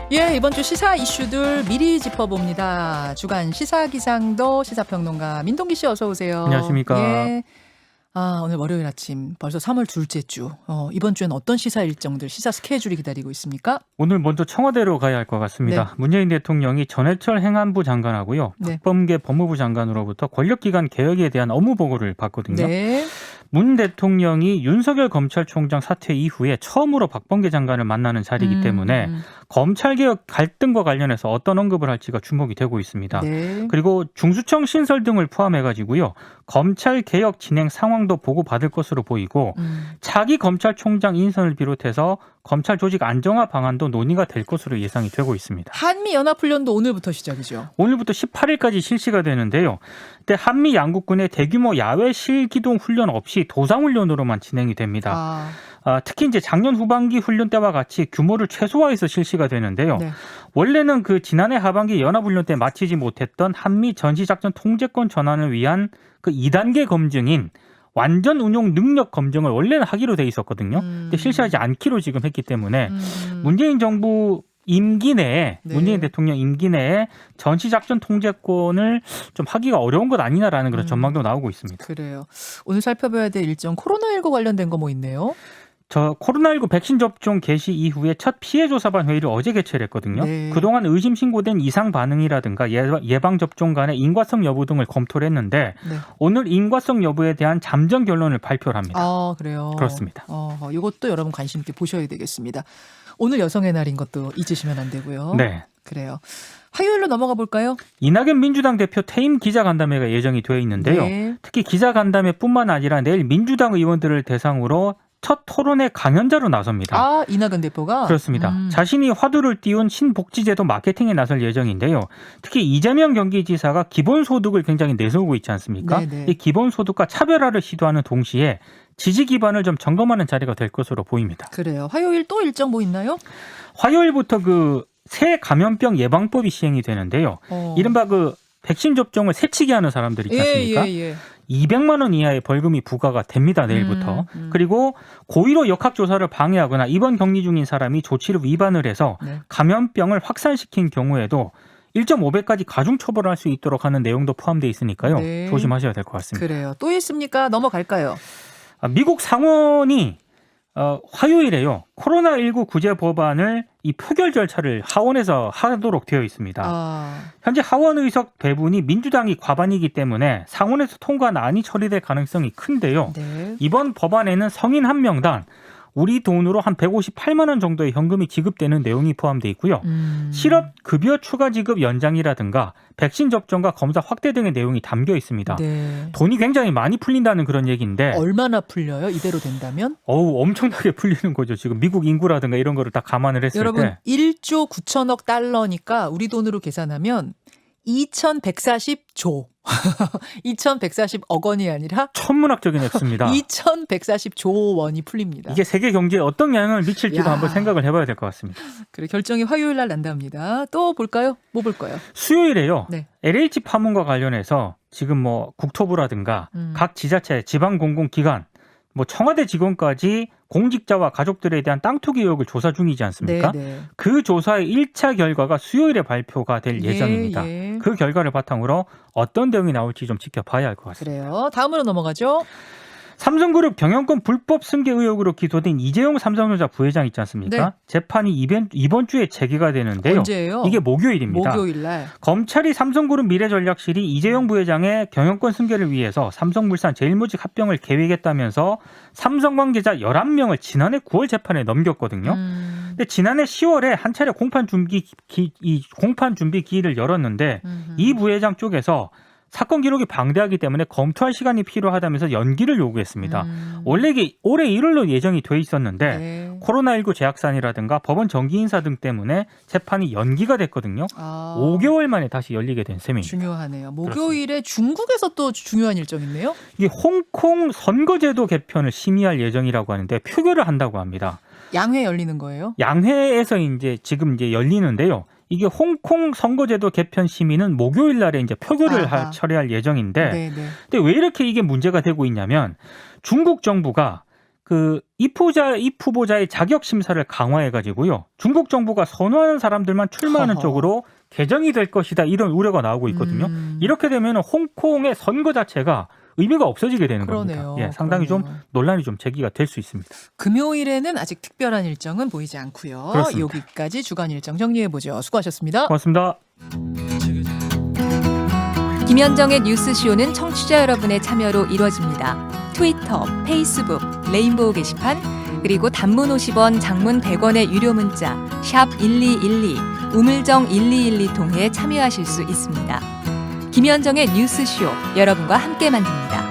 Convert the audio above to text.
예, 이번 주 시사 이슈들 미리 짚어봅니다. 주간 시사기상도 시사평론가 민동기 씨 어서 오세요. 안녕하십니까. 예. 오늘 월요일 아침 벌써 3월 둘째 주. 이번 주엔 어떤 시사 일정들, 시사 스케줄이 기다리고 있습니까? 오늘 먼저 청와대로 가야 할 것 같습니다. 네. 문재인 대통령이 전해철 행안부 장관하고요. 네. 박범계 법무부 장관으로부터 권력기관 개혁에 대한 업무 보고를 받거든요. 네. 문 대통령이 윤석열 검찰총장 사퇴 이후에 처음으로 박범계 장관을 만나는 자리이기 때문에 검찰개혁 갈등과 관련해서 어떤 언급을 할지가 주목이 되고 있습니다. 네. 그리고 중수청 신설 등을 포함해가지고요. 검찰개혁 진행 상황도 보고받을 것으로 보이고 차기 검찰총장 인선을 비롯해서 검찰 조직 안정화 방안도 논의가 될 것으로 예상이 되고 있습니다. 한미연합훈련도 오늘부터 시작이죠. 오늘부터 18일까지 실시가 되는데요. 근데 한미 양국군의 대규모 야외 실기동 훈련 없이 도상훈련으로만 진행이 됩니다. 특히 이제 작년 후반기 훈련 때와 같이 규모를 최소화해서 실시가 되는데요. 네. 원래는 그 지난해 하반기 연합훈련 때 마치지 못했던 한미 전시작전 통제권 전환을 위한 그 2단계 검증인 완전 운용 능력 검증을 원래는 하기로 돼 있었거든요. 근데 실시하지 않기로 지금 했기 때문에 문재인 정부 임기 내에 네. 문재인 대통령 임기 내에 전시작전 통제권을 좀 하기가 어려운 것 아니냐라는 그런 전망도 나오고 있습니다. 그래요. 오늘 살펴봐야 될 일정 코로나19 관련된 거 뭐 있네요. 저 코로나19 백신 접종 개시 이후에 첫 피해 조사반 회의를 어제 개최를 했거든요. 네. 그동안 의심 신고된 이상 반응이라든가 예방 접종 간의 인과성 여부 등을 검토를 했는데 네. 오늘 인과성 여부에 대한 잠정 결론을 발표를 합니다. 그래요. 그렇습니다. 이것도 여러분 관심 있게 보셔야 되겠습니다. 오늘 여성의 날인 것도 잊으시면 안 되고요. 네. 그래요. 화요일로 넘어가 볼까요? 이낙연 민주당 대표 퇴임 기자간담회가 예정이 되어 있는데요. 네. 특히 기자간담회뿐만 아니라 내일 민주당 의원들을 대상으로 첫 토론회 강연자로 나섭니다. 이낙연 대표가? 그렇습니다. 자신이 화두를 띄운 신복지제도 마케팅에 나설 예정인데요. 특히 이재명 경기지사가 기본소득을 굉장히 내세우고 있지 않습니까? 네네. 이 기본소득과 차별화를 시도하는 동시에 지지 기반을 좀 점검하는 자리가 될 것으로 보입니다. 그래요. 화요일 또 일정 뭐 있나요? 화요일부터 그 새 감염병 예방법이 시행이 되는데요. 이른바 그 백신 접종을 새치기 하는 사람들 있지 않습니까? 예. 200만 원 이하의 벌금이 부과가 됩니다. 내일부터. 그리고 고의로 역학조사를 방해하거나 입원 격리 중인 사람이 조치를 위반을 해서 네. 감염병을 확산시킨 경우에도 1.5배까지 가중처벌을 할 수 있도록 하는 내용도 포함되어 있으니까요. 네. 조심하셔야 될 것 같습니다. 그래요. 또 있습니까? 넘어갈까요? 미국 상원이 화요일에요. 코로나19 구제 법안을 이 표결 절차를 하원에서 하도록 되어 있습니다. 현재 하원 의석 배분이 민주당이 과반이기 때문에 상원에서 통과안이 처리될 가능성이 큰데요. 네. 이번 법안에는 성인 한 명당 우리 돈으로 한 158만 원 정도의 현금이 지급되는 내용이 포함되어 있고요. 실업급여 추가 지급 연장이라든가 백신 접종과 검사 확대 등의 내용이 담겨 있습니다. 네. 돈이 굉장히 많이 풀린다는 그런 얘기인데 얼마나 풀려요? 이대로 된다면? 엄청나게 풀리는 거죠. 지금 미국 인구라든가 이런 거를 다 감안을 했을 여러분 때. 1조 9천억 달러니까 우리 돈으로 계산하면 2140조. 2140억 원이 아니라 천문학적인 액수입니다. 2140조 원이 풀립니다. 이게 세계 경제에 어떤 영향을 미칠지도 한번 생각을 해봐야 될 것 같습니다. 그래, 결정이 화요일 날 난답니다. 또 볼까요? 뭐 볼까요? 수요일에요. 네. LH 파문과 관련해서 지금 뭐 국토부라든가 각 지자체, 지방공공기관, 뭐 청와대 직원까지 공직자와 가족들에 대한 땅 투기 의혹을 조사 중이지 않습니까? 네. 그 조사의 1차 결과가 수요일에 발표가 될 예정입니다. 예. 그 결과를 바탕으로 어떤 대응이 나올지 좀 지켜봐야 할 것 같습니다. 그래요. 다음으로 넘어가죠. 삼성그룹 경영권 불법 승계 의혹으로 기소된 이재용 삼성전자 부회장 있지 않습니까? 네. 재판이 이번 주에 재개가 되는데요. 언제예요? 이게 목요일입니다. 목요일 날. 검찰이 삼성그룹 미래전략실이 이재용 부회장의 경영권 승계를 위해서 삼성물산 제일모직 합병을 계획했다면서 삼성 관계자 11명을 지난해 9월 재판에 넘겼거든요. 근데 지난해 10월에 한 차례 공판 준비 기일을 열었는데 이 부회장 쪽에서 사건 기록이 방대하기 때문에 검토할 시간이 필요하다면서 연기를 요구했습니다. 원래 이게 올해 1월로 예정이 돼 있었는데 네. 코로나19 재확산이라든가 법원 정기 인사 등 때문에 재판이 연기가 됐거든요. 5개월 만에 다시 열리게 된 셈입니다. 중요하네요. 목요일에 중국에서 또 중요한 일정 있네요. 이게 홍콩 선거제도 개편을 심의할 예정이라고 하는데 표결을 한다고 합니다. 양회 열리는 거예요? 양회에서 지금 열리는데요. 이게 홍콩 선거제도 개편 심의는 목요일 날에 표결을 처리할 예정인데, 네네. 근데 왜 이렇게 이게 문제가 되고 있냐면 중국 정부가 입 후보자의 자격 심사를 강화해 가지고요. 중국 정부가 선호하는 사람들만 출마하는 허허. 쪽으로 개정이 될 것이다. 이런 우려가 나오고 있거든요. 이렇게 되면 홍콩의 선거 자체가 의미가 없어지게 되는 그러네요. 겁니다. 예, 상당히 그러네요. 좀 논란이 좀 제기가 될 수 있습니다. 금요일에는 아직 특별한 일정은 보이지 않고요. 그렇습니다. 여기까지 주간 일정 정리해 보죠. 수고하셨습니다. 고맙습니다. 김현정의 뉴스쇼는 청취자 여러분의 참여로 이루어집니다. 트위터, 페이스북, 레인보우 게시판, 그리고 단문 50원, 장문 100원의 유료 문자 샵 1212, 우물정 1212 통해 참여하실 수 있습니다. 김현정의 뉴스쇼, 여러분과 함께 만듭니다.